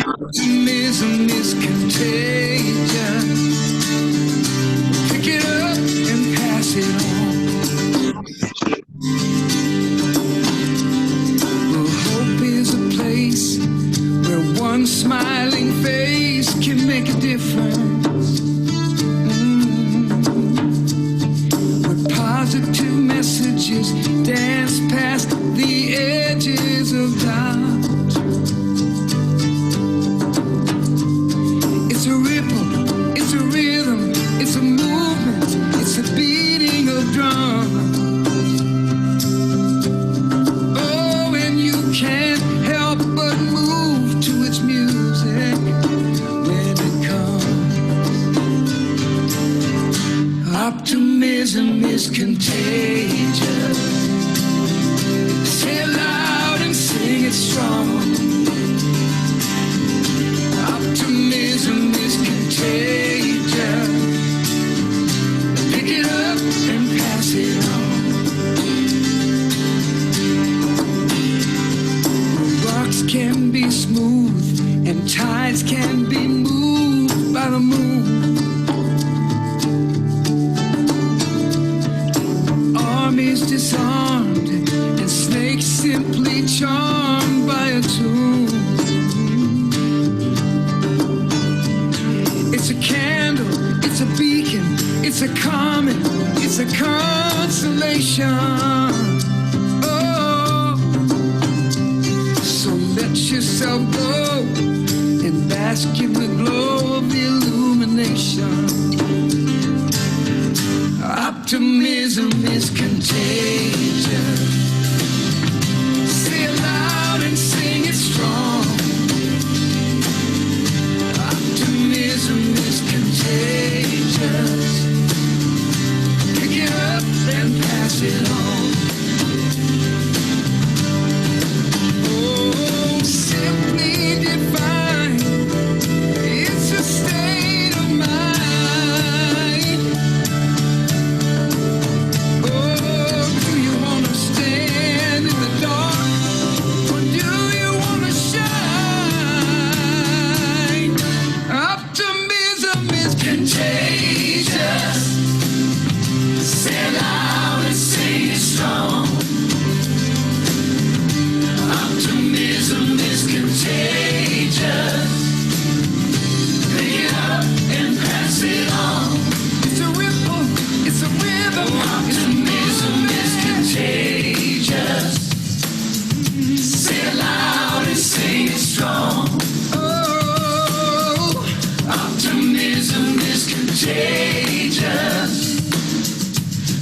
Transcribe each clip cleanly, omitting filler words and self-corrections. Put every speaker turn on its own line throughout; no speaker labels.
Optimism is contagious. Pick it up and pass it on. Well, hope is a place where one smiling face can make a difference. Where positive messages dance past the edges of doubt. It's a ripple, it's a rhythm, it's a movement, it's a beating of drums. Oh, and you can't help but move to its music when it comes. Optimism is contagious. Say it loud and sing it strong. Optimism is contagious. Pick it up and pass it on. Rocks can be smooth and tides can be moved by the moon. Armies disarmed and snakes simply charmed by a tune. It's a candle, it's a beacon, it's a comet, it's a consolation. Oh, so let yourself go and bask in the glow of the illumination. Optimism is contagious. Say it loud and sing it strong. Optimism is contagious. Pick it up and pass it on. Oh, simply divine. It's a state of mind. Oh, do you want to stand in the dark? Or do you want to shine? Optimism is contagious. Say it loud and sing it strong. Optimism is contagious. Pick it up and pass it on. It's a ripple, it's a rhythm. Optimism is contagious. Say it loud and sing it strong. Oh, optimism is contagious.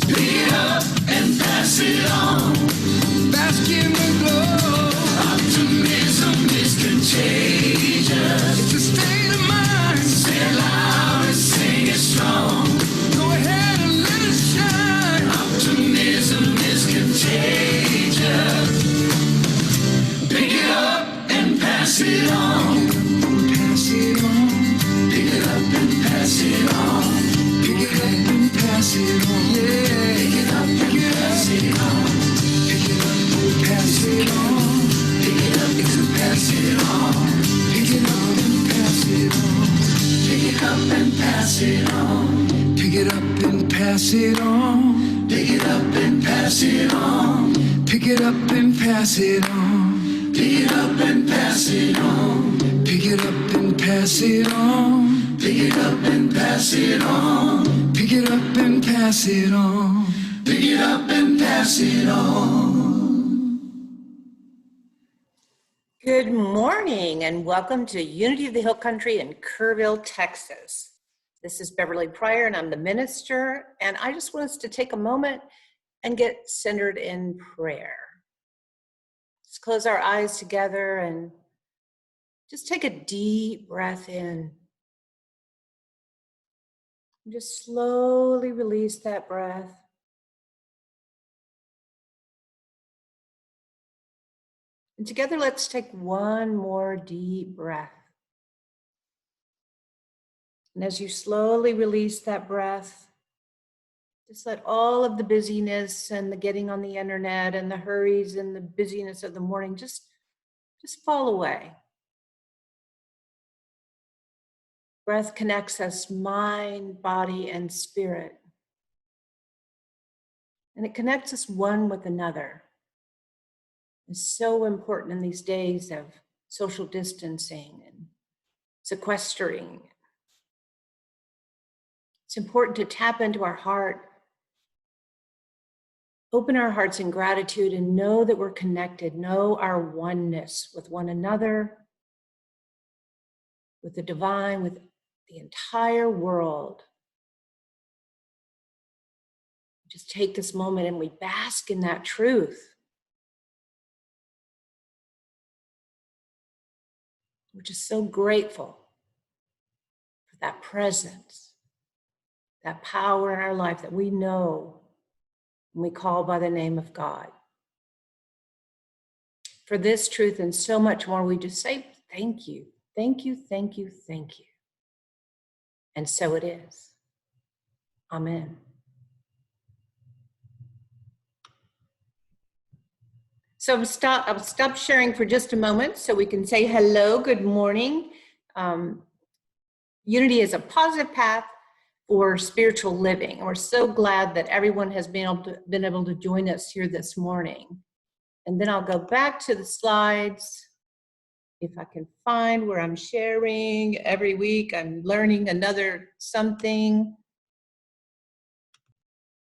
Pick it up and pass it on. Bask in the glow. Optimism is contagious. It's a state of mind. Say it loud and sing it strong. Go ahead and let it shine. Optimism is contagious. Pick it up and pass it on. Pass it on. Pick it up and pass it on. Pick it up and pass it on. Yeah. Pick it up and pass it on. Pick it up and pass it on. Pick it up and pass it on. Pick it up and pass it on. Pick it up and pass it on. Pick it up and pass it on. Pick it up and pass it on. Pick it up and pass it on. Pick it up and pass it on. Pick it up and pass it on. Pick it up and pass it on. Pick it up and pass it on. Pick it up and pass it on.
Good morning and welcome to Unity of the Hill Country in Kerrville, Texas. This is Beverly Pryor and I'm the minister, and I just want us to take a moment and get centered in prayer. Let's close our eyes together and just take a deep breath in. And just slowly release that breath. And together, let's take one more deep breath. And as you slowly release that breath, just let all of the busyness and the getting on the internet and the hurries and the busyness of the morning just just fall away. Breath connects us mind, body, and spirit. And it connects us one with another. It's so important in these days of social distancing and sequestering. It's important to tap into our heart, open our hearts in gratitude, and know that we're connected, know our oneness with one another, with the divine, with the entire world. Just take this moment and we bask in that truth. We're just so grateful for that presence, that power in our life that we know when we call by the name of God. For this truth and so much more, we just say thank you, thank you, thank you, thank you. And so it is. Amen. So I'll stop sharing for just a moment so we can say hello, good morning. Unity is a positive path for spiritual living. And we're so glad that everyone has been able to join us here this morning. And then I'll go back to the slides. If I can find where I'm sharing every week, I'm learning another something.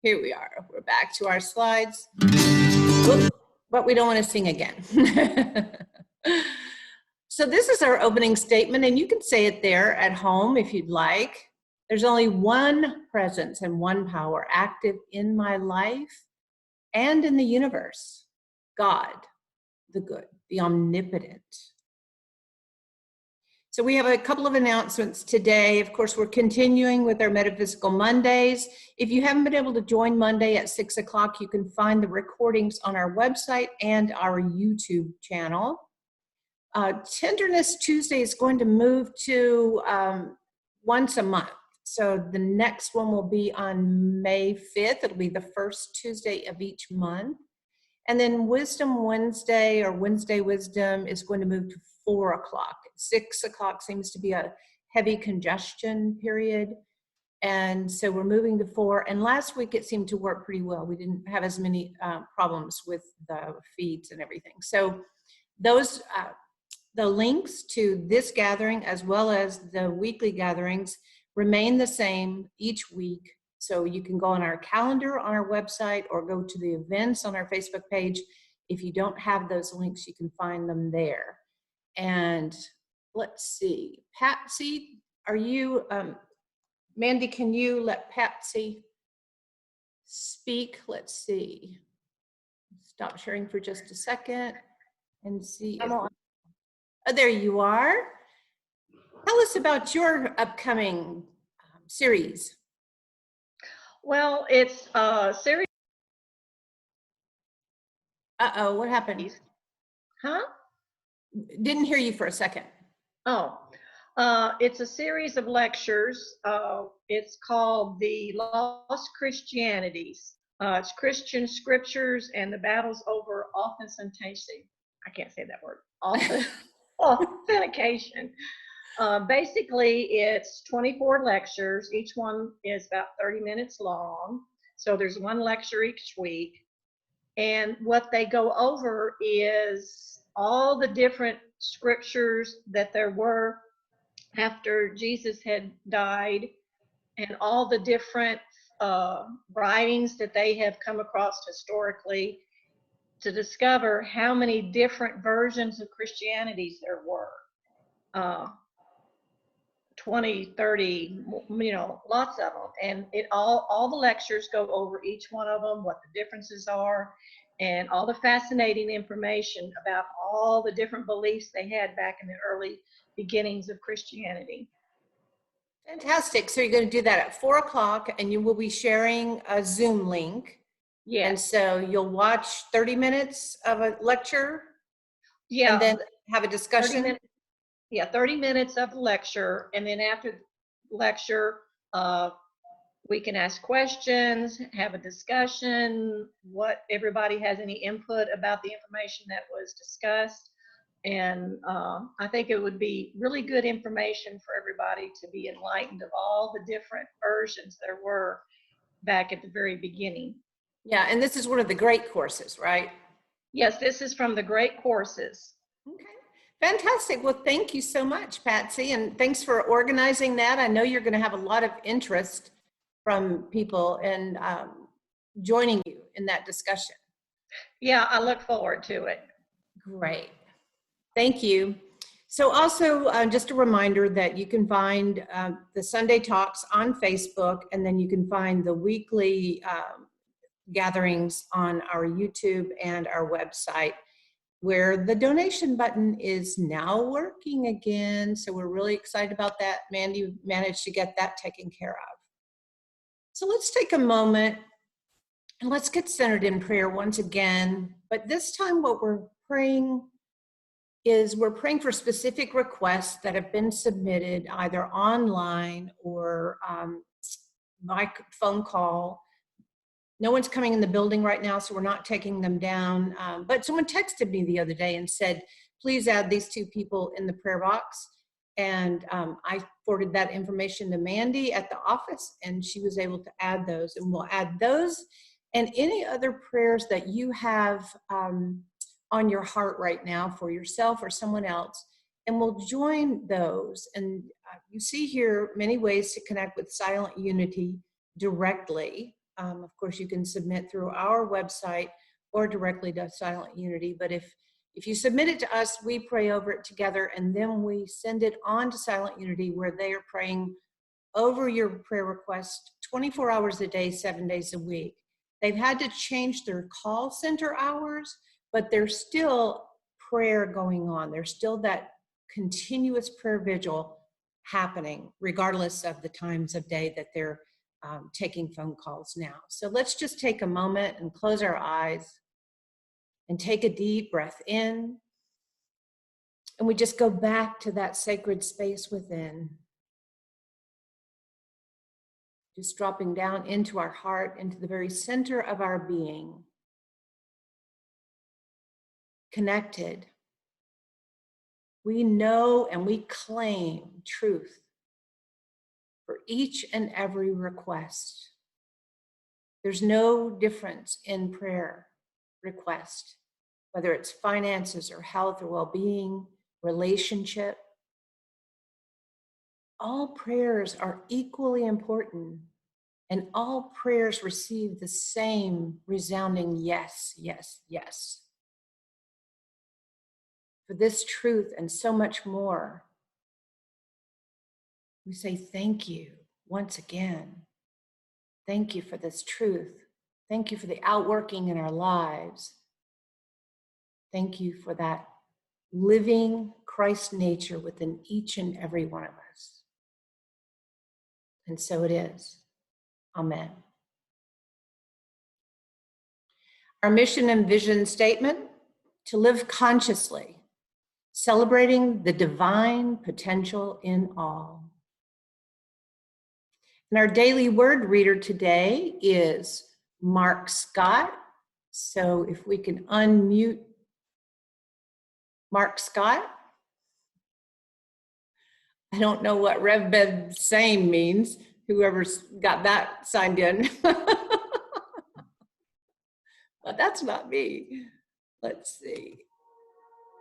Here we are, we're back to our slides. Oops, but we don't want to sing again. So this is our opening statement, and you can say it there at home if you'd like. There's only one presence and one power active in my life and in the universe. God, the good, the omnipotent. So we have a couple of announcements today. Of course, we're continuing with our Metaphysical Mondays. If you haven't been able to join Monday at 6 o'clock, you can find the recordings on our website and our YouTube channel. Tenderness Tuesday is going to move to once a month. So the next one will be on May 5th. It'll be the first Tuesday of each month. And then Wisdom Wednesday or Wednesday Wisdom is going to move to 4 o'clock. 6 o'clock seems to be a heavy congestion period. And so we're moving to 4. And last week it seemed to work pretty well. We didn't have as many problems with the feeds and everything. So those, the links to this gathering as well as the weekly gatherings remain the same each week. So you can go on our calendar on our website or go to the events on our Facebook page. If you don't have those links, you can find them there. And let's see, Patsy, are you, Mandy, can you let Patsy speak? Let's see. Stop sharing for just a second and see. If, oh, there you are. Tell us about your upcoming series.
Well, it's a series.
Uh-oh, what happened?
Huh?
Didn't hear you for a second.
Oh, it's a series of lectures. It's called The Lost Christianities. It's Christian Scriptures and the Battles Over Authentication. I can't say that word. Authentication. Basically, it's 24 lectures. Each one is about 30 minutes long. So there's one lecture each week. And what they go over is all the different scriptures that there were after Jesus had died and all the different writings that they have come across historically to discover how many different versions of Christianities there were. 20, 30, you know, lots of them. And it all the lectures go over each one of them, what the differences are, and all the fascinating information about all the different beliefs they had back in the early beginnings of Christianity.
Fantastic. So you're going to do that at 4 o'clock, and you will be sharing a Zoom link.
Yes.
And so you'll watch 30 minutes of a lecture.
Yeah.
And then have a discussion.
30 minutes of the lecture, and then after the lecture, we can ask questions, have a discussion, what everybody has any input about the information that was discussed, And I think it would be really good information for everybody to be enlightened of all the different versions there were back at the very beginning.
Yeah, and this is one of the great courses, right?
Yes, this is from the great courses.
Okay, fantastic. Well, thank you so much, Patsy, and thanks for organizing that. I know you're going to have a lot of interest from people and joining you in that discussion.
Yeah, I look forward to it.
Great. Thank you. So also just a reminder that you can find the Sunday Talks on Facebook, and then you can find the weekly gatherings on our YouTube and our website, where the donation button is now working again. So we're really excited about that. Mandy managed to get that taken care of. So let's take a moment and let's get centered in prayer once again. But this time what we're praying is we're praying for specific requests that have been submitted either online or by phone call. No one's coming in the building right now, so we're not taking them down. But someone texted me the other day and said, please add these two people in the prayer box. And I forwarded that information to Mandy at the office, and she was able to add those. And we'll add those and any other prayers that you have on your heart right now for yourself or someone else. And we'll join those. And you see here many ways to connect with Silent Unity directly. Of course, you can submit through our website or directly to Silent Unity. But if you submit it to us, we pray over it together, and then we send it on to Silent Unity, where they are praying over your prayer request 24 hours a day, 7 days a week. They've had to change their call center hours, but there's still prayer going on. There's still that continuous prayer vigil happening, regardless of the times of day that they're taking phone calls now. So let's just take a moment and close our eyes and take a deep breath in. And we just go back to that sacred space within. Just dropping down into our heart, into the very center of our being. Connected. We know and we claim truth for each and every request. There's no difference in prayer request, whether it's finances or health or well-being, relationship. All prayers are equally important, and all prayers receive the same resounding yes, yes, yes. For this truth and so much more, we say thank you once again. Thank you for this truth. Thank you for the outworking in our lives. Thank you for that living Christ nature within each and every one of us. And so it is. Amen. Our mission and vision statement: to live consciously, celebrating the divine potential in all. And our daily word reader today is Mark Scott. So if we can unmute Mark Scott. I don't know what RevBev same means, whoever's got that signed in. But that's not me. Let's see.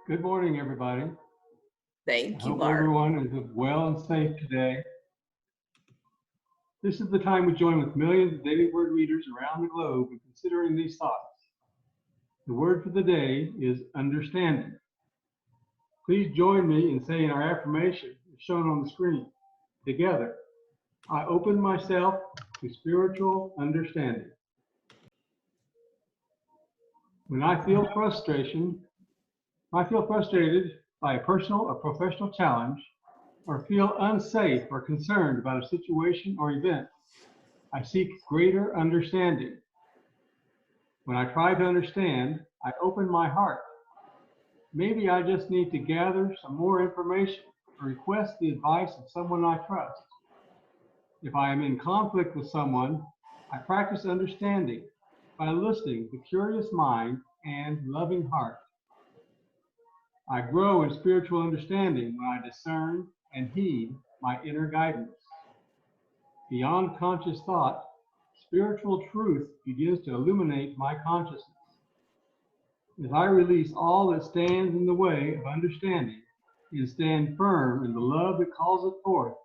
Good morning, everybody.
Thank you,
I hope
Mark.
everyone is well and safe today. This is the time we join with millions of daily word readers around the globe in considering these thoughts. The word for the day is understanding. Please join me in saying our affirmation as shown on the screen. Together, I open myself to spiritual understanding. When I feel frustrated by a personal or professional challenge, or feel unsafe or concerned about a situation or event, I seek greater understanding. When I try to understand, I open my heart. Maybe I just need to gather some more information or request the advice of someone I trust. If I am in conflict with someone, I practice understanding by listening with curious mind and loving heart. I grow in spiritual understanding when I discern and heed my inner guidance. Beyond conscious thought, spiritual truth begins to illuminate my consciousness. As I release all that stands in the way of understanding and stand firm in the love that calls it forth,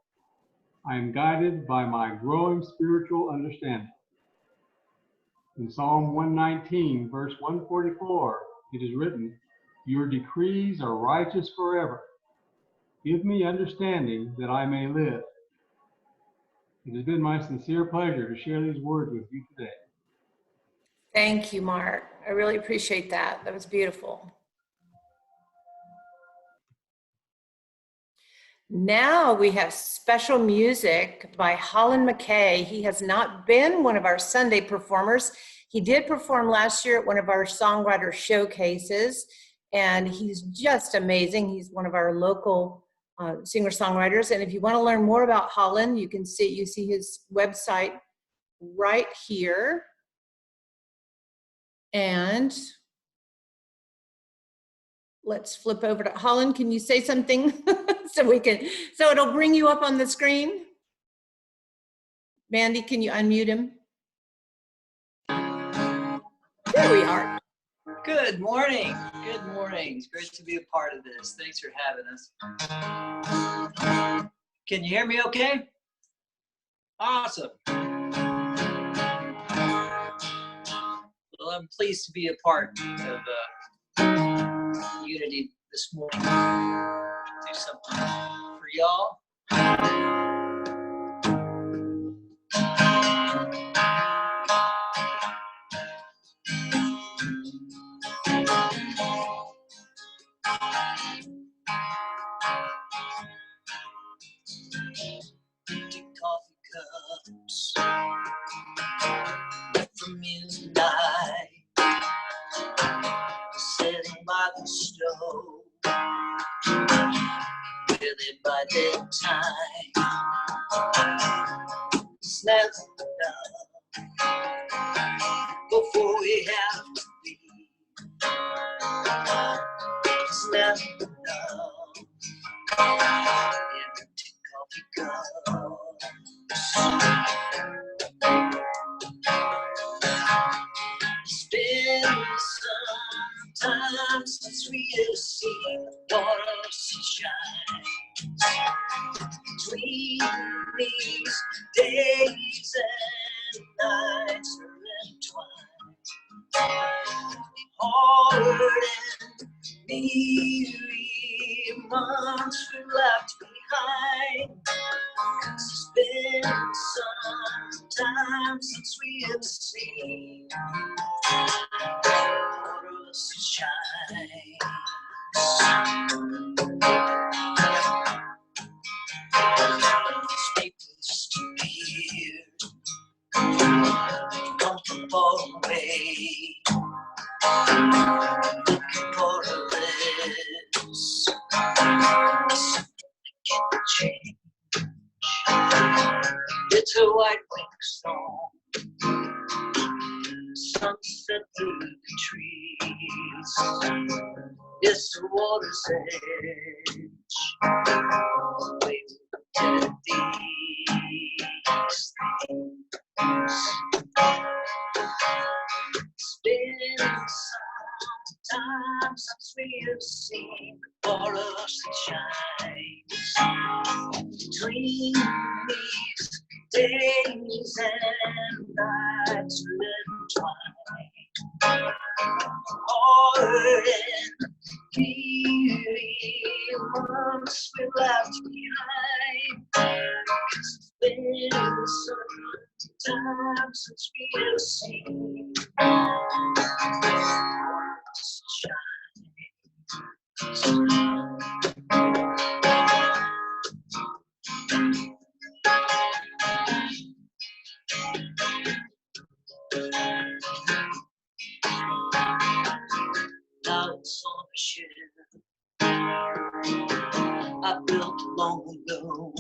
I am guided by my growing spiritual understanding. In Psalm 119, verse 144, it is written, "Your decrees are righteous forever. Give me understanding that I may live." It has been my sincere pleasure to share these words with you today.
Thank you, Mark. I really appreciate that. That was beautiful. Now we have special music by Holland McKay. He has not been one of our Sunday performers. He did perform last year at one of our songwriter showcases, and he's just amazing. He's one of our local singer-songwriters. And if you want to learn more about Holland, you see his website right here. And let's flip over to Holland. Can you say something so it'll bring you up on the screen? Mandy, can you unmute him? There we are.
Good morning. Good morning. It's great to be a part of this. Thanks for having us. Can you hear me okay? Awesome. Well, I'm pleased to be a part of Unity this morning. Do something for y'all. Coffee cups from midnight, sitting by the stove, really by bedtime, snap before we have to leave, snap empty coffee cups. It's been some time since we have seen the water sunshine. Between these days and nights are entwined, hard and weary months we left behind. It's been some time since we have seen water sunshine. Staples to years, come from far away, looking for a lips, something change. It's a white winged storm, sunset through the trees. It's the water's edge, waiting to these things. It's been some time since we have seen water sunshine. Between these days and nights entwined, hard and weary months we left behind. It's been some time since we have seen sunshine. Now it's on a ship I built long ago,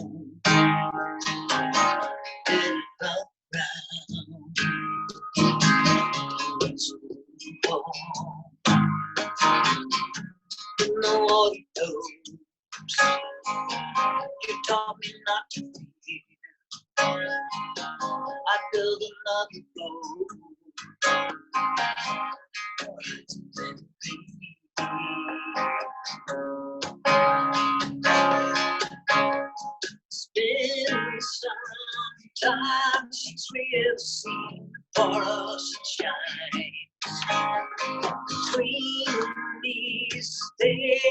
headed back round the wall. No all knows. You taught me not to fear. I build another boat. It's been some time since we have seen for us sunshine. Between these days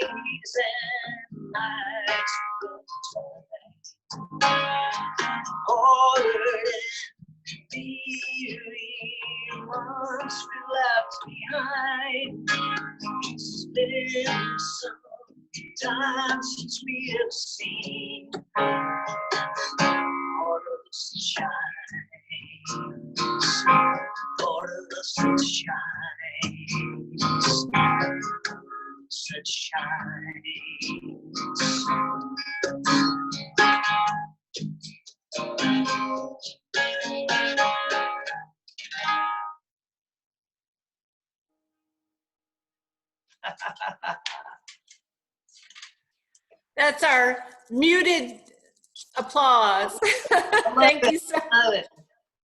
and nights of time, harder and weary months we left behind. It's been some time since we have seen more of the sunshine, more of the sunshine, sunshine.
That's our muted applause. Thank you so
Love it.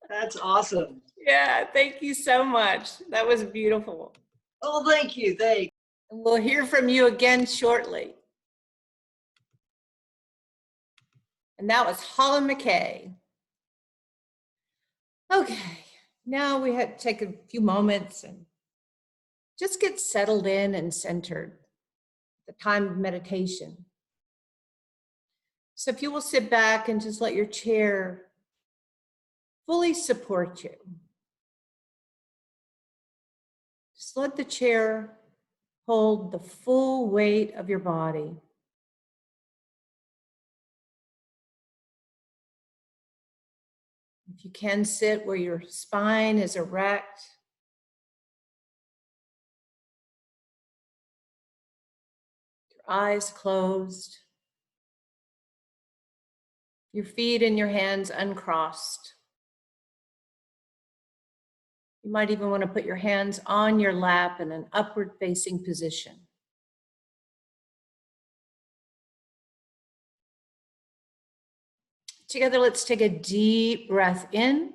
That's awesome.
Yeah, thank you so much. That was beautiful.
Oh, thank you. Thanks.
And we'll hear from you again shortly. And that was Holland McKay. Okay, now we had to take a few moments and just get settled in and centered. The time of meditation. So if you will sit back and just let your chair fully support you. Just let the chair hold the full weight of your body. If you can sit where your spine is erect, your eyes closed, your feet and your hands uncrossed. You might even want to put your hands on your lap in an upward facing position. Together, let's take a deep breath in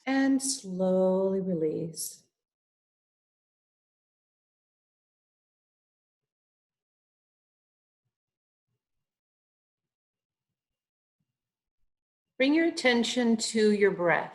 and slowly release. Bring your attention to your breath.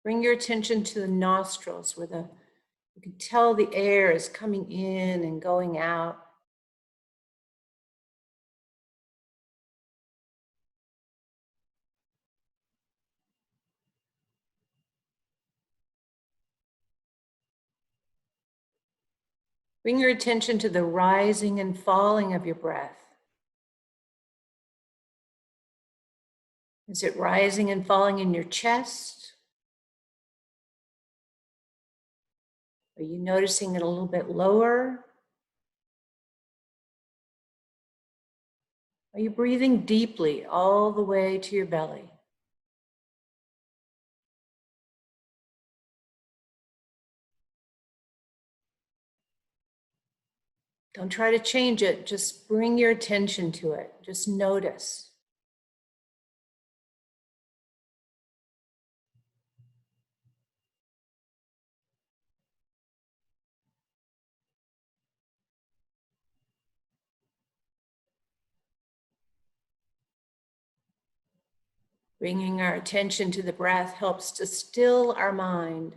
Bring your attention to the nostrils where you can tell the air is coming in and going out. Bring your attention to the rising and falling of your breath. Is it rising and falling in your chest? Are you noticing it a little bit lower? Are you breathing deeply all the way to your belly? Don't try to change it, just bring your attention to it. Just notice. Bringing our attention to the breath helps to still our mind.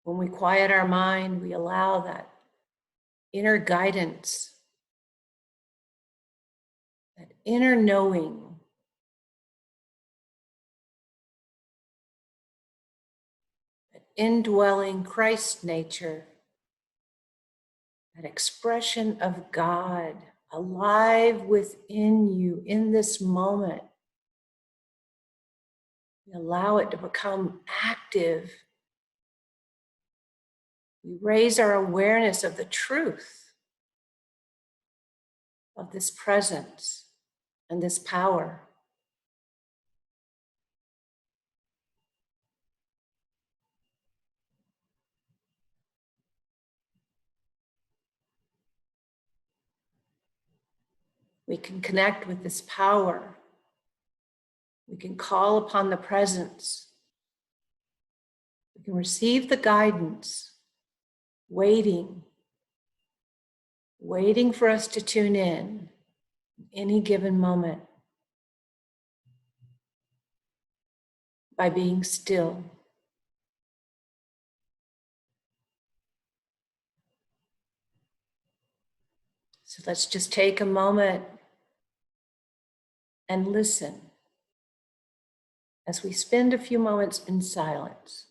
When we quiet our mind, we allow that inner guidance, that inner knowing, that indwelling Christ nature, that expression of God alive within you in this moment. We allow it to become active. We raise our awareness of the truth of this presence and this power. We can connect with this power. We can call upon the presence. We can receive the guidance, waiting for us to tune in any given moment by being still. So let's just take a moment and listen as we spend a few moments in silence.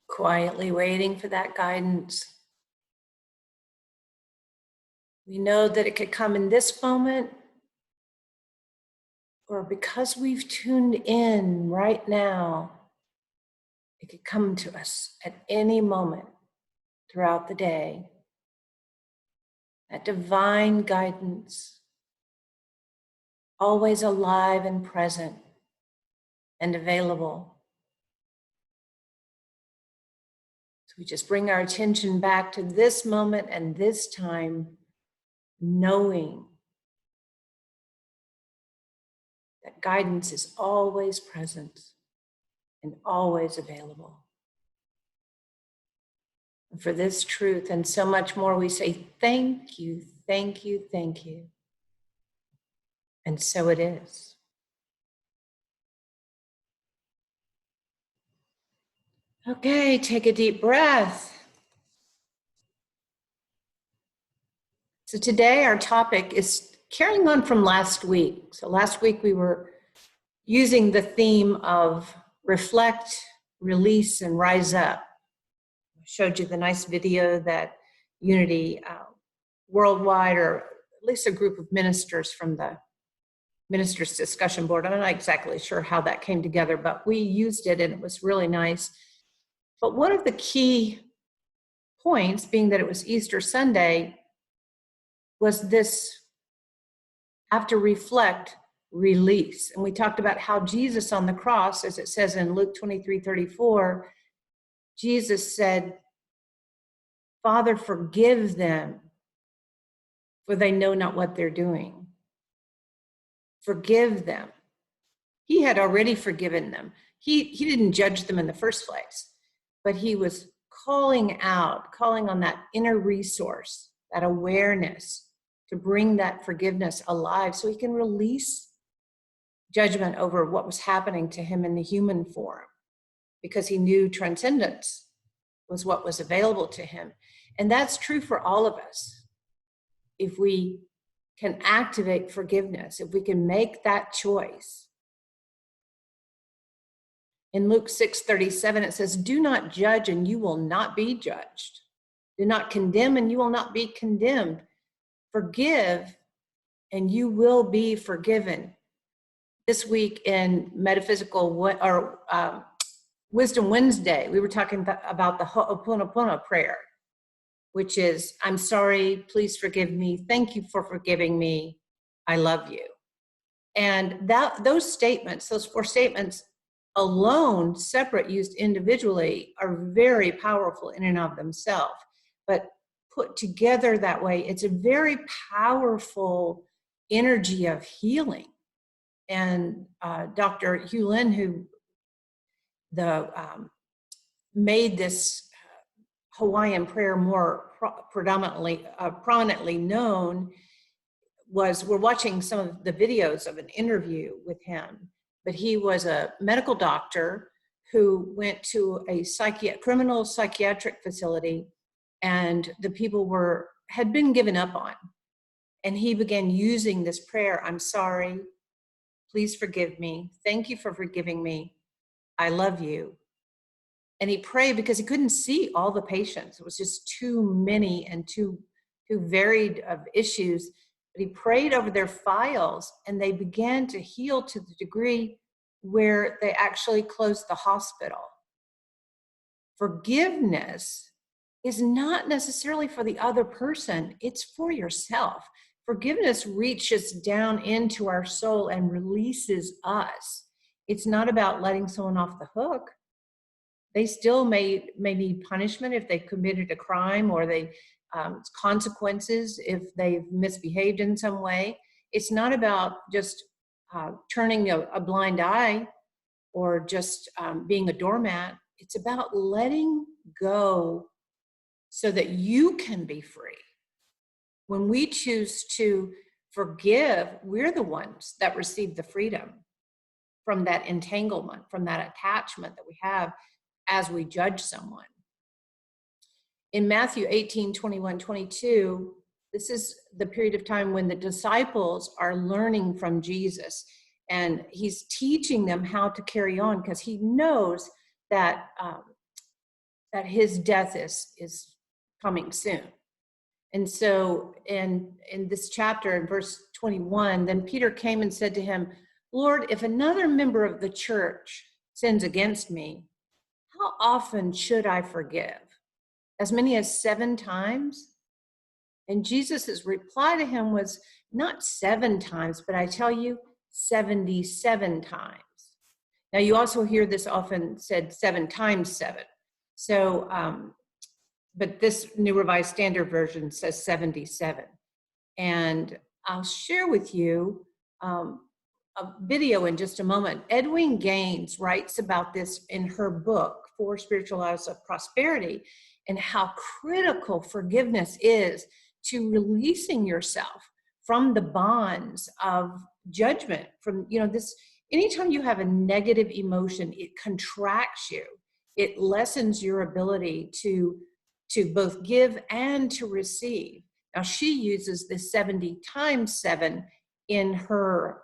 Quietly waiting for that guidance. We know that it could come in this moment, or because we've tuned in right now, it could come to us at any moment throughout the day. That divine guidance, always alive and present and available. So we just bring our attention back to this moment and this time, knowing that guidance is always present and always available. And for this truth and so much more, we say, thank you, thank you, thank you. And so it is. Okay, take a deep breath. So today our topic is carrying on from last week. So last week we were using the theme of reflect, release, and rise up. I showed you the nice video that Unity Worldwide, or at least a group of ministers from the Ministers Discussion Board. I'm not exactly sure how that came together, but we used it and it was really nice. But one of the key points, being that it was Easter Sunday, was this, after reflect, release. And we talked about how Jesus on the cross, as it says in Luke 23:34, Jesus said, Father, forgive them, for they know not what they're doing. Forgive them. He had already forgiven them. He didn't judge them in the first place, but he was calling on that inner resource, that awareness, to bring that forgiveness alive so he can release judgment over what was happening to him in the human form, because he knew transcendence was what was available to him. And that's true for all of us. If we can activate forgiveness, if we can make that choice. In Luke 6:37, it says, do not judge and you will not be judged. Do not condemn and you will not be condemned. Forgive, and you will be forgiven. This week in Wisdom Wednesday, we were talking about the Ho'oponopono prayer, which is, I'm sorry, please forgive me, thank you for forgiving me, I love you. And those statements, those 4 statements alone, separate, used individually, are very powerful in and of themselves. But put together that way, it's a very powerful energy of healing. And Dr. Hugh Lin, who made this Hawaiian prayer more prominently known, we're watching some of the videos of an interview with him, but he was a medical doctor who went to a criminal psychiatric facility, and the people had been given up on. And he began using this prayer, I'm sorry, please forgive me, thank you for forgiving me, I love you. And he prayed because he couldn't see all the patients. It was just too many and too varied of issues. But he prayed over their files, and they began to heal to the degree where they actually closed the hospital. Forgiveness is not necessarily for the other person, it's for yourself. Forgiveness reaches down into our soul and releases us. It's not about letting someone off the hook. They still may need punishment if they committed a crime, or consequences if they've misbehaved in some way. It's not about just turning a blind eye or just being a doormat. It's about letting go so that you can be free. When we choose to forgive, we're the ones that receive the freedom from that entanglement, from that attachment that we have as we judge someone. In Matthew 18, 21, 22, this is the period of time when the disciples are learning from Jesus, and he's teaching them how to carry on, because he knows that his death is coming soon. And so in this chapter, in verse 21, then Peter came and said to him, Lord, if another member of the church sins against me, how often should I forgive? As many as 7 times? And Jesus' reply to him was not 7 times, but I tell you, 77 times. Now you also hear this often said 7 times 7. So, but this New Revised Standard Version says 77. And I'll share with you a video in just a moment. Edwin Gaines writes about this in her book, 4 Spiritual Laws of Prosperity, and how critical forgiveness is to releasing yourself from the bonds of judgment. From, this, anytime you have a negative emotion, it contracts you. It lessens your ability to both give and to receive. Now, she uses the 70 times 7 in her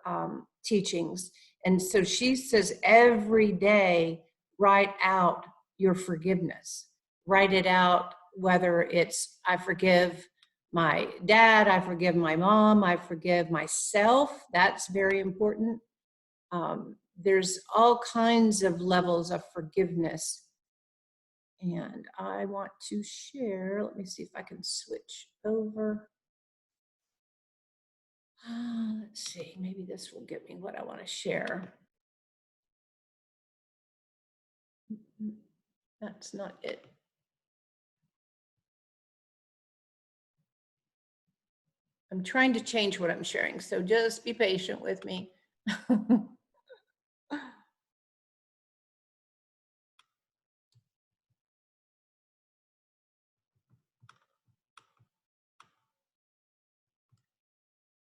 teachings. And so she says every day, write out your forgiveness. Write it out, whether it's, I forgive my dad, I forgive my mom, I forgive myself. That's very important. There's all kinds of levels of forgiveness. And I want to share, let me see if I can switch over. Let's see, maybe this will get me what I want to share. That's not it. I'm trying to change what I'm sharing, so just be patient with me.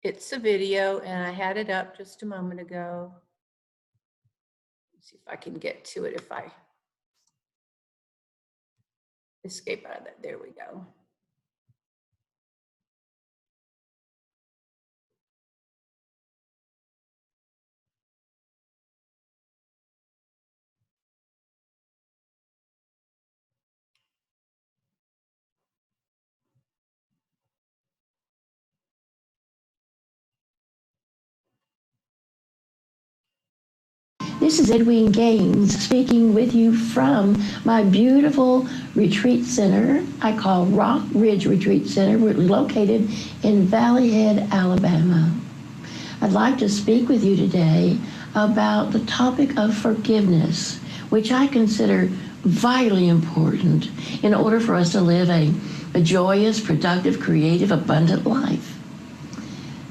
It's a video, and I had it up just a moment ago. Let's see if I can get to it if I escape out of that. There we go.
This is Edwina Gaines speaking with you from my beautiful retreat center I call Rock Ridge Retreat Center. We're located in Valley Head, Alabama. I'd like to speak with you today about the topic of forgiveness, which I consider vitally important in order for us to live a joyous, productive, creative, abundant life.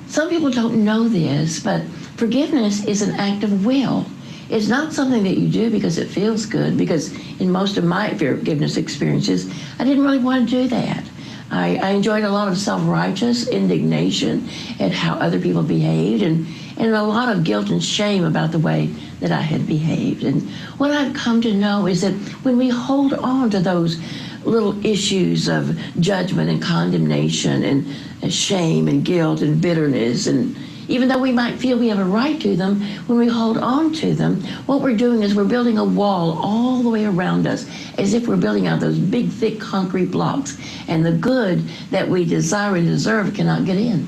Some people don't know this, but forgiveness is an act of will. It's not something that you do because it feels good, because in most of my forgiveness experiences, I didn't really want to do that. I enjoyed a lot of self-righteous indignation at how other people behaved, and a lot of guilt and shame about the way that I had behaved. And what I've come to know is that when we hold on to those little issues of judgment and condemnation and shame and guilt and bitterness, and even though we might feel we have a right to them, when we hold on to them, what we're doing is we're building a wall all the way around us, as if we're building out those big, thick concrete blocks, and the good that we desire and deserve cannot get in.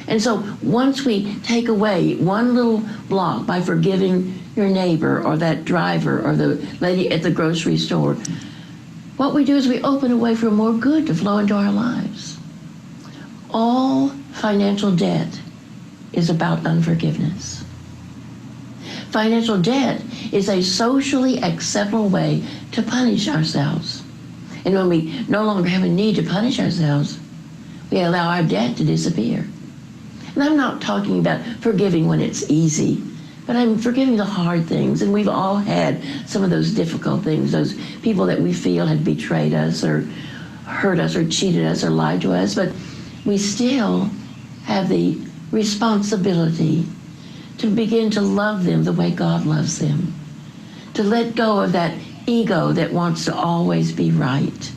And so once we take away one little block by forgiving your neighbor or that driver or the lady at the grocery store, what we do is we open a way for more good to flow into our lives. All financial debt is about unforgiveness. Financial debt is a socially acceptable way to punish ourselves. And when we no longer have a need to punish ourselves, we allow our debt to disappear. And I'm not talking about forgiving when it's easy, but I'm forgiving the hard things. And we've all had some of those difficult things, those people that we feel have betrayed us or hurt us or cheated us or lied to us, but we still have the responsibility to begin to love them the way God loves them, to let go of that ego that wants to always be right.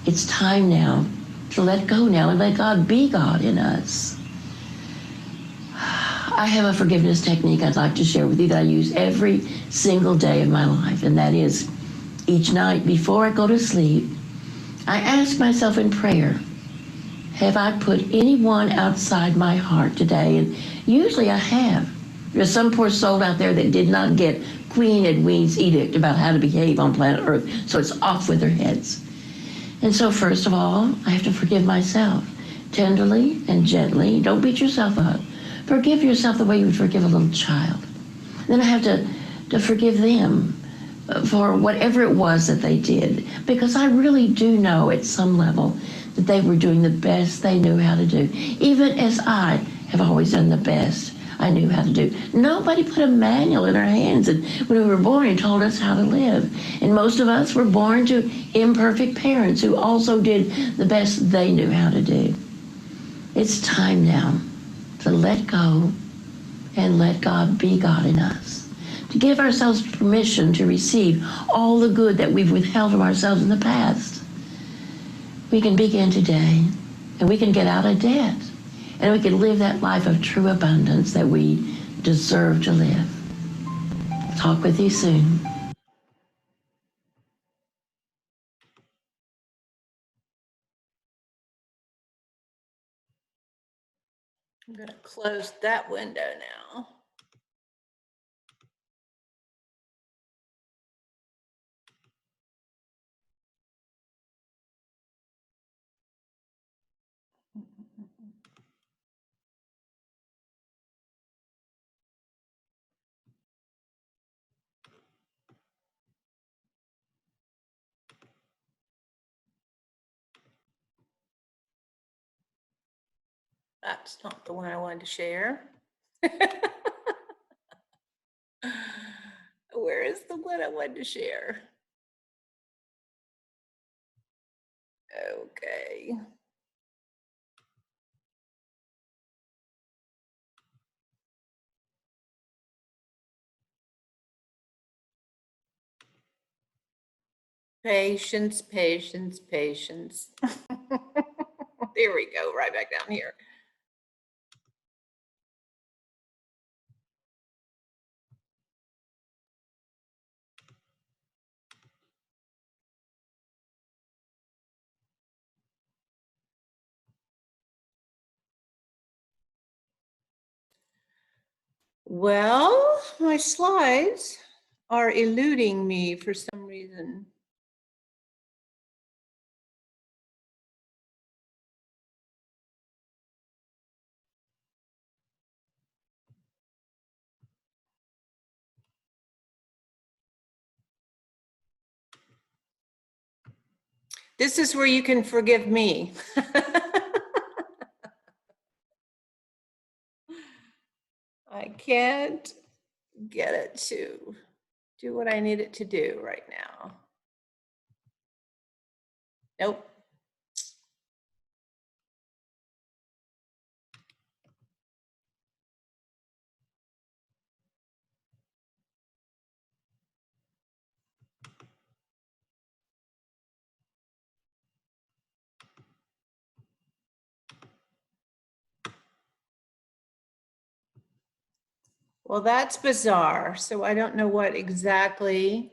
It's time now to let go now and let God be God in us. I have a forgiveness technique I'd like to share with you that I use every single day of my life, and that is each night before I go to sleep, I ask myself in prayer, have I put anyone outside my heart today? And usually I have. There's some poor soul out there that did not get Queen Edwina's edict about how to behave on planet Earth, so it's off with their heads. And so first of all, I have to forgive myself tenderly and gently. Don't beat yourself up. Forgive yourself the way you would forgive a little child. Then I have to forgive them for whatever it was that they did, because I really do know at some level that they were doing the best they knew how to do, even as I have always done the best I knew how to do. Nobody put a manual in our hands and when we were born and told us how to live. And most of us were born to imperfect parents who also did the best they knew how to do. It's time now to let go and let God be God in us, to give ourselves permission to receive all the good that we've withheld from ourselves in the past. We can begin today, and we can get out of debt, and we can live that life of true abundance that we deserve to live. Talk with you soon.
I'm going to close that window now. That's not the one I wanted to share. Where is the one I wanted to share? Okay. Patience, patience, patience. There we go, right back down here. Well, my slides are eluding me for some reason. This is where you can forgive me. I can't get it to do what I need it to do right now. Nope. Well, that's bizarre. So I don't know what exactly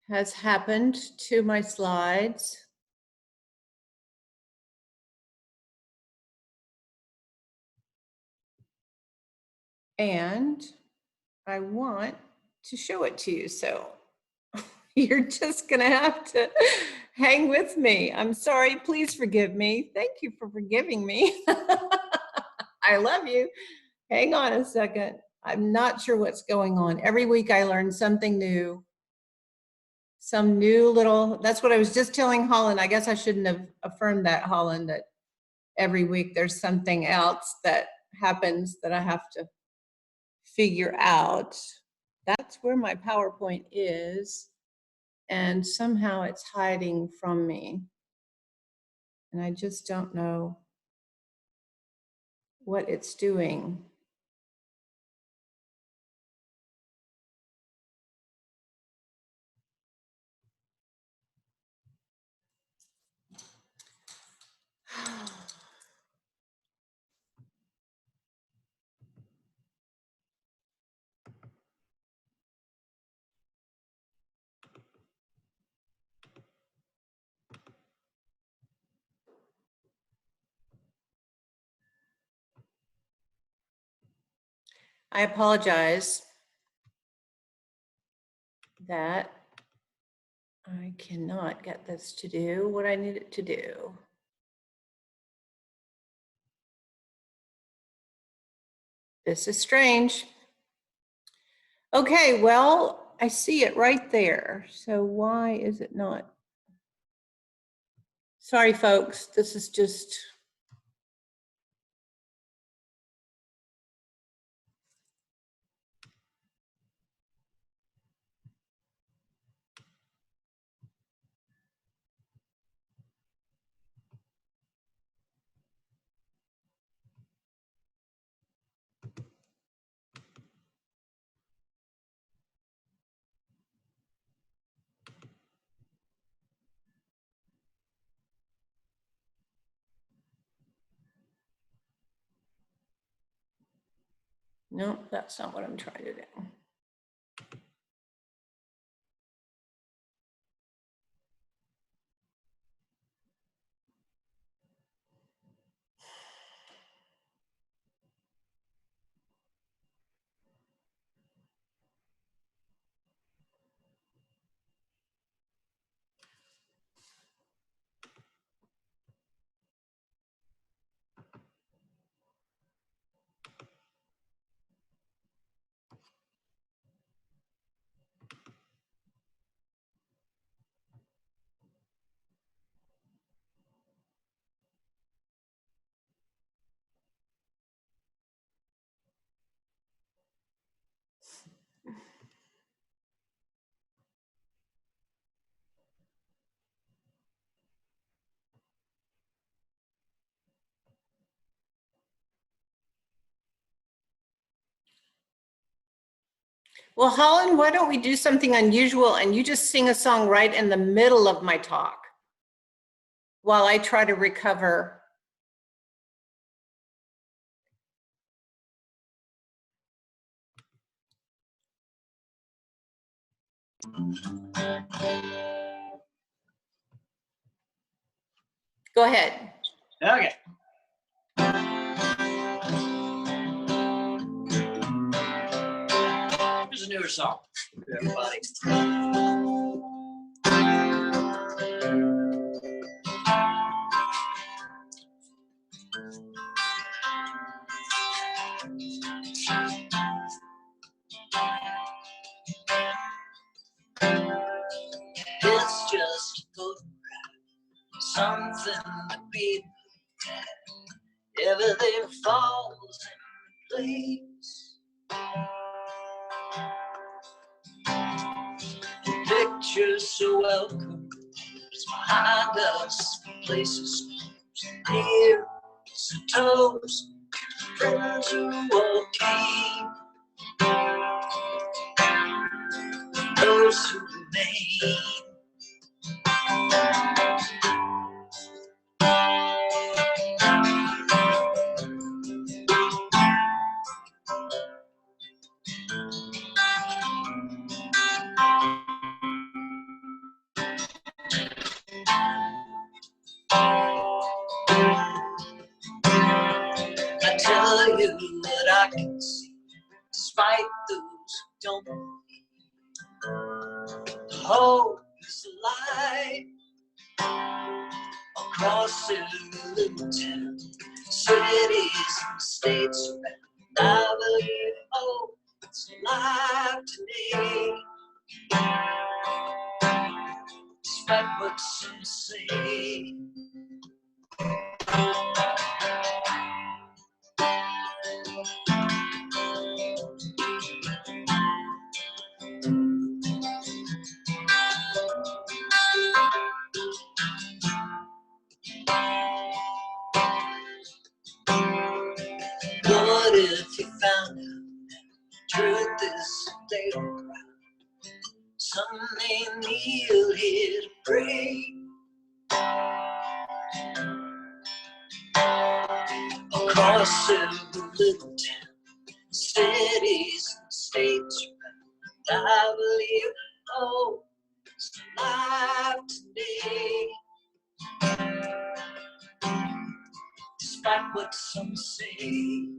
has happened to my slides. And I want to show it to you. So you're just gonna have to hang with me. I'm sorry, please forgive me. Thank you for forgiving me. I love you. Hang on a second. I'm not sure what's going on. Every week I learn something new. Some new little, that's what I was just telling Holland. I guess I shouldn't have affirmed that, Holland, that every week there's something else that happens that I have to figure out. That's where my PowerPoint is. And somehow it's hiding from me. And I just don't know what it's doing. I apologize that I cannot get this to do what I need it to do. This is strange. Okay, well, I see it right there. So why is it not? Sorry, folks, this is just. No, that's not what I'm trying to do. Well, Holland, why don't we do something unusual and you just sing a song right in the middle of my talk while I try to recover. Go ahead.
Okay. another song for everybody. It's just a photograph, something to be looked at. Everything falls into place. Pictures so welcome, it's behind us, places near, some toes, friends who all came, those who remain. I tell you what I can see, despite those who don't believe. The hope is alive across every little town, cities and states around. I believe hope is alive today, despite what some say. What if you found out truth is they don't cry? Some may kneel here to pray across every little town, cities and states around. I believe hope is alive today, despite what some say.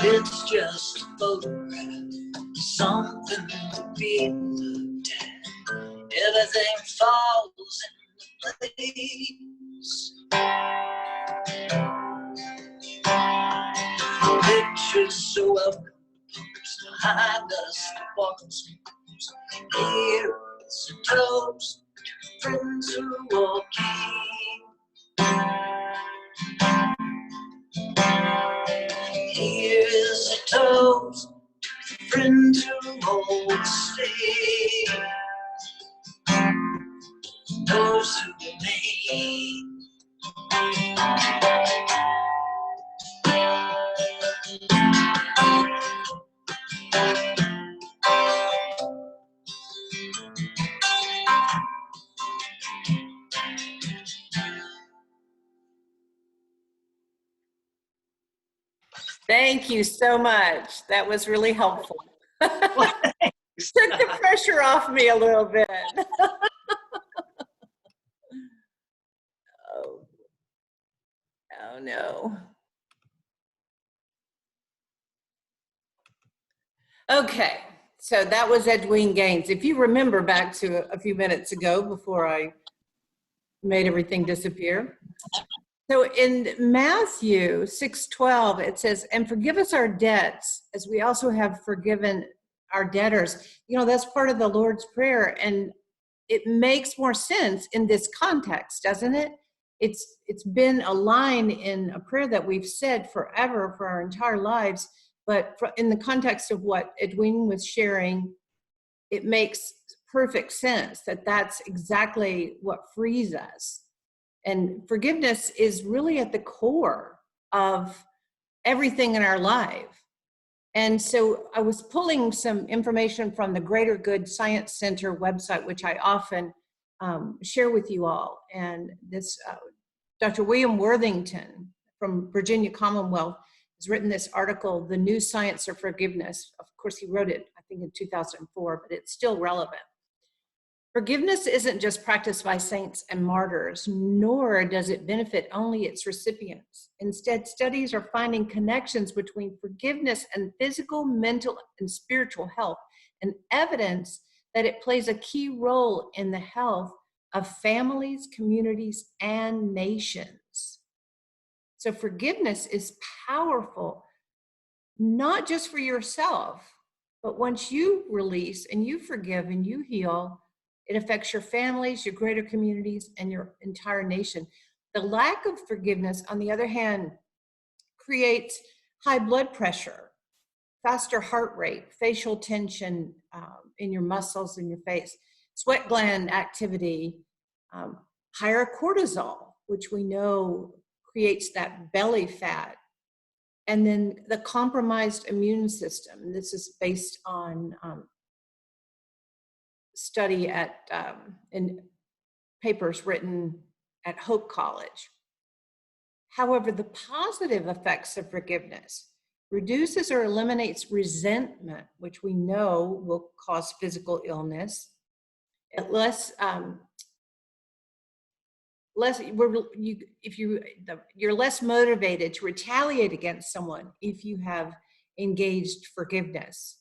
It's just a photograph, something to be looked at. Everything falls into place. The pictures so welcome, behind us the walls. Here is a toast to friends who all came. Here is a toast to friends who all stay, those who remain.
Thank you so much. That was really helpful. Took the pressure off me a little bit. Oh no. Okay, so that was Edwin Gaines. If you remember back to a few minutes ago before I made everything disappear. So in Matthew 6:12, it says, and forgive us our debts as we also have forgiven our debtors. You know, that's part of the Lord's Prayer, and it makes more sense in this context, doesn't it? It's been a line in a prayer that we've said forever for our entire lives, but in the context of what Edwin was sharing, it makes perfect sense that that's exactly what frees us. And forgiveness is really at the core of everything in our life. And so I was pulling some information from the Greater Good Science Center website, which I often share with you all. And this Dr. William Worthington from Virginia Commonwealth has written this article, The New Science of Forgiveness. Of course, he wrote it, I think, in 2004, but it's still relevant. Forgiveness isn't just practiced by saints and martyrs, nor does it benefit only its recipients. Instead, studies are finding connections between forgiveness and physical, mental, and spiritual health, and evidence that it plays a key role in the health of families, communities, and nations. So forgiveness is powerful, not just for yourself, but once you release and you forgive and you heal, it affects your families, your greater communities, and your entire nation. The lack of forgiveness, on the other hand, creates high blood pressure, faster heart rate, facial tension in your muscles in your face, sweat gland activity, higher cortisol, which we know creates that belly fat, and then the compromised immune system. This is based on study in papers written at Hope College. However, the positive effects of forgiveness reduces or eliminates resentment, which we know will cause physical illness. You're less motivated to retaliate against someone if you have engaged forgiveness,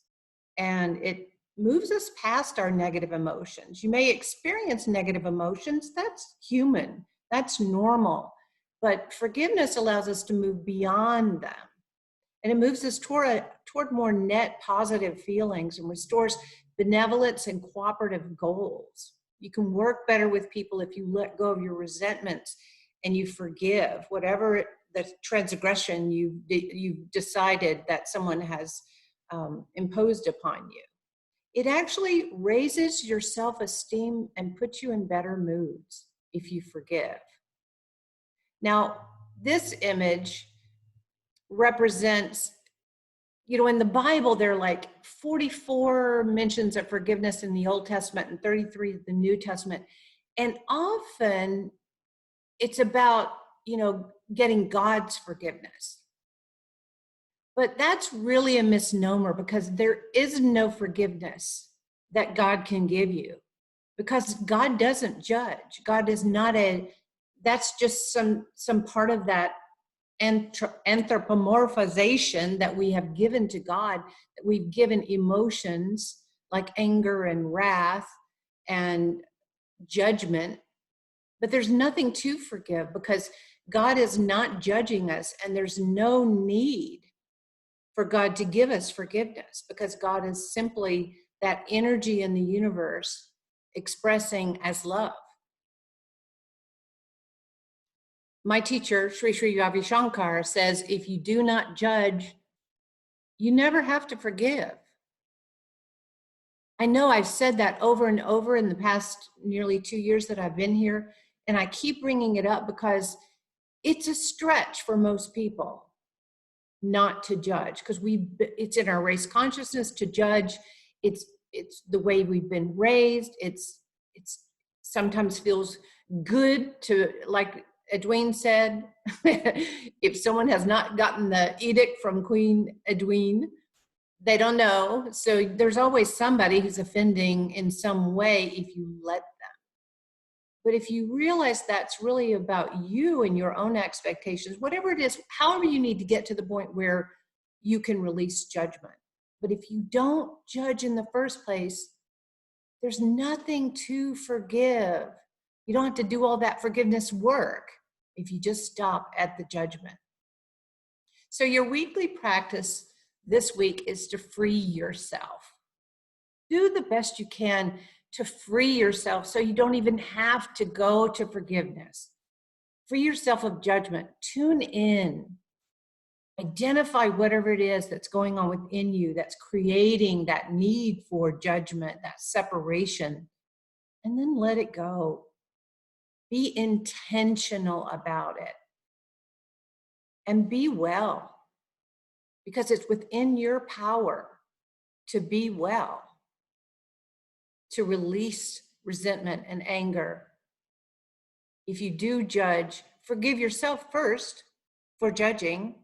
and it moves us past our negative emotions. You may experience negative emotions. That's human. That's normal. But forgiveness allows us to move beyond them. And it moves us toward more net positive feelings and restores benevolence and cooperative goals. You can work better with people if you let go of your resentments and you forgive whatever the transgression you've decided that someone has imposed upon you. It actually raises your self-esteem and puts you in better moods if you forgive. Now, this image represents, in the Bible, there are like 44 mentions of forgiveness in the Old Testament and 33 in the New Testament. And often it's about, getting God's forgiveness. But that's really a misnomer, because there is no forgiveness that God can give you, because God doesn't judge. God is not that's just some part of that anthropomorphization that we have given to God, that we've given emotions like anger and wrath and judgment. But there's nothing to forgive, because God is not judging us, and there's no need for God to give us forgiveness, because God is simply that energy in the universe expressing as love. My teacher, Sri Sri Ravi Shankar, says, if you do not judge, you never have to forgive. I know I've said that over and over in the past nearly 2 years that I've been here, and I keep bringing it up because it's a stretch for most people not to judge, because it's in our race consciousness to judge. It's the way we've been raised. It's sometimes feels good to, like Edwina said, if someone has not gotten the edict from Queen Edwina, they don't know. So there's always somebody who's offending in some way if you let them. But if you realize that's really about you and your own expectations, whatever it is, however you need to get to the point where you can release judgment. But if you don't judge in the first place, there's nothing to forgive. You don't have to do all that forgiveness work if you just stop at the judgment. So your weekly practice this week is to free yourself. Do the best you can to free yourself so you don't even have to go to forgiveness. Free yourself of judgment. Tune in. Identify whatever it is that's going on within you that's creating that need for judgment, that separation, and then let it go. Be intentional about it. And be well, because it's within your power to be well, to release resentment and anger. If you do judge, forgive yourself first for judging,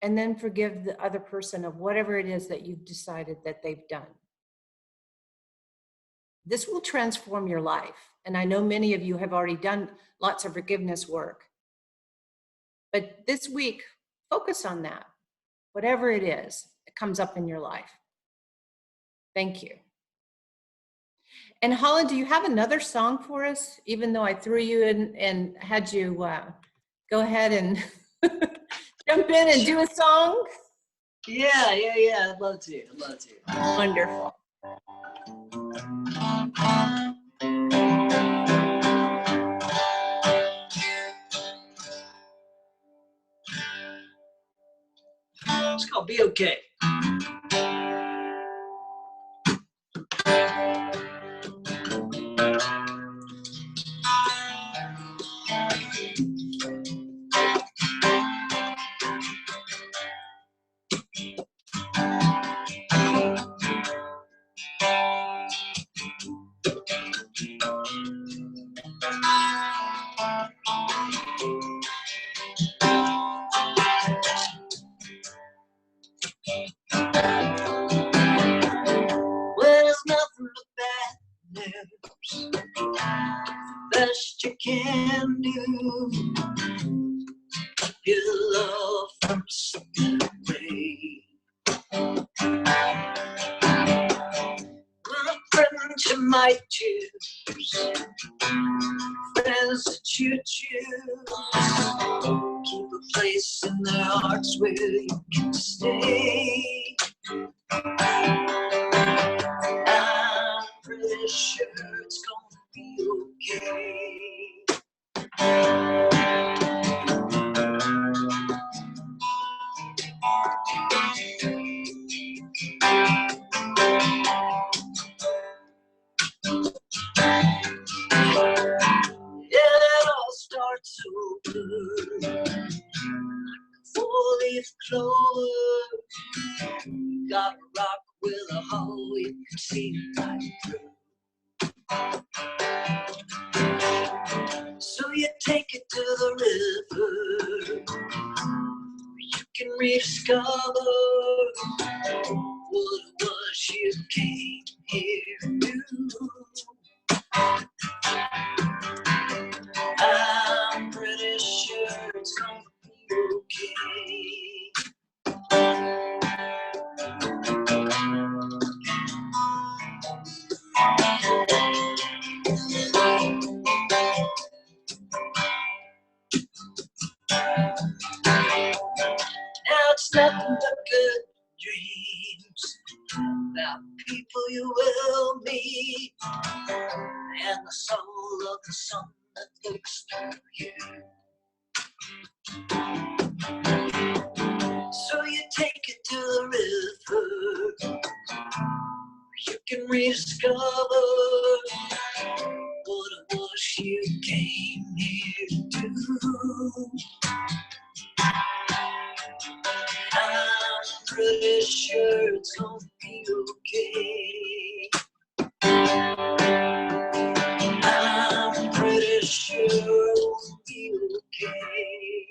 and then forgive the other person of whatever it is that you've decided that they've done. This will transform your life. And I know many of you have already done lots of forgiveness work. But this week, focus on that, whatever it is that comes up in your life. Thank you. And Holland, do you have another song for us? Even though I threw you in and had you go ahead and jump in and do a song?
Yeah. I'd love to.
Wonderful.
It's called Be Okay. Well, there's nothing but bad news. Best you can do. Keep your love from slipping away. Well, friends you might choose, friends that you choose. Keep a place in their hearts where you can stay. I'm pretty sure it's gonna be okay. Yeah, it all starts over. Four-leaf clover. Got a rock with a hole you can see right through. So you take it to the river. You can rediscover what it was you came here to do. I'm pretty sure it's gonna be okay. Now it's nothing but good dreams about people you will meet and the soul of the sun that looks through you. So you take it to the river. You can rediscover what it was you came here to do. I'm pretty sure it's gonna be okay. I'm pretty sure it'll be okay.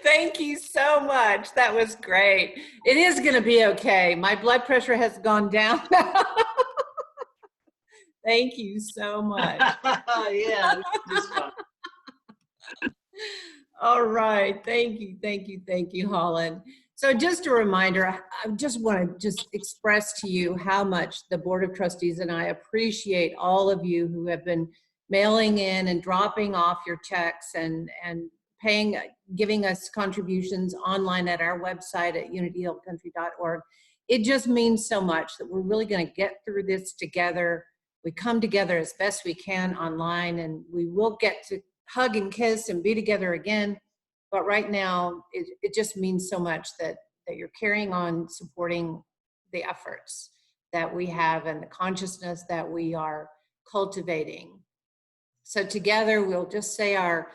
Thank you so much. That was great. It is going to be okay. My blood pressure has gone down. Thank you so much.
Yeah, this is fun.
All right. Thank you, Holland. So just a reminder, I just want to express to you how much the Board of Trustees and I appreciate all of you who have been mailing in and dropping off your checks and paying, giving us contributions online at our website at unityhillcountry.org. It just means so much that we're really going to get through this together. We come together as best we can online, and we will get to hug and kiss and be together again. But right now, it just means so much that you're carrying on supporting the efforts that we have and the consciousness that we are cultivating So together we'll just say our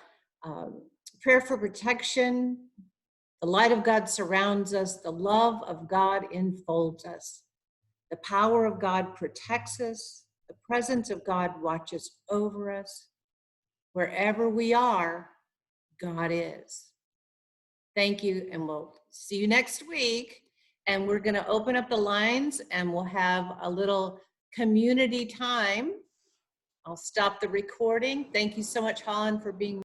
prayer for protection. The light of God surrounds us. The love of God enfolds us. The power of God protects us. The presence of God watches over us. Wherever we are, God is. Thank you, and we'll see you next week. And we're going to open up the lines, and we'll have a little community time. I'll stop the recording. Thank you so much, Holland, for being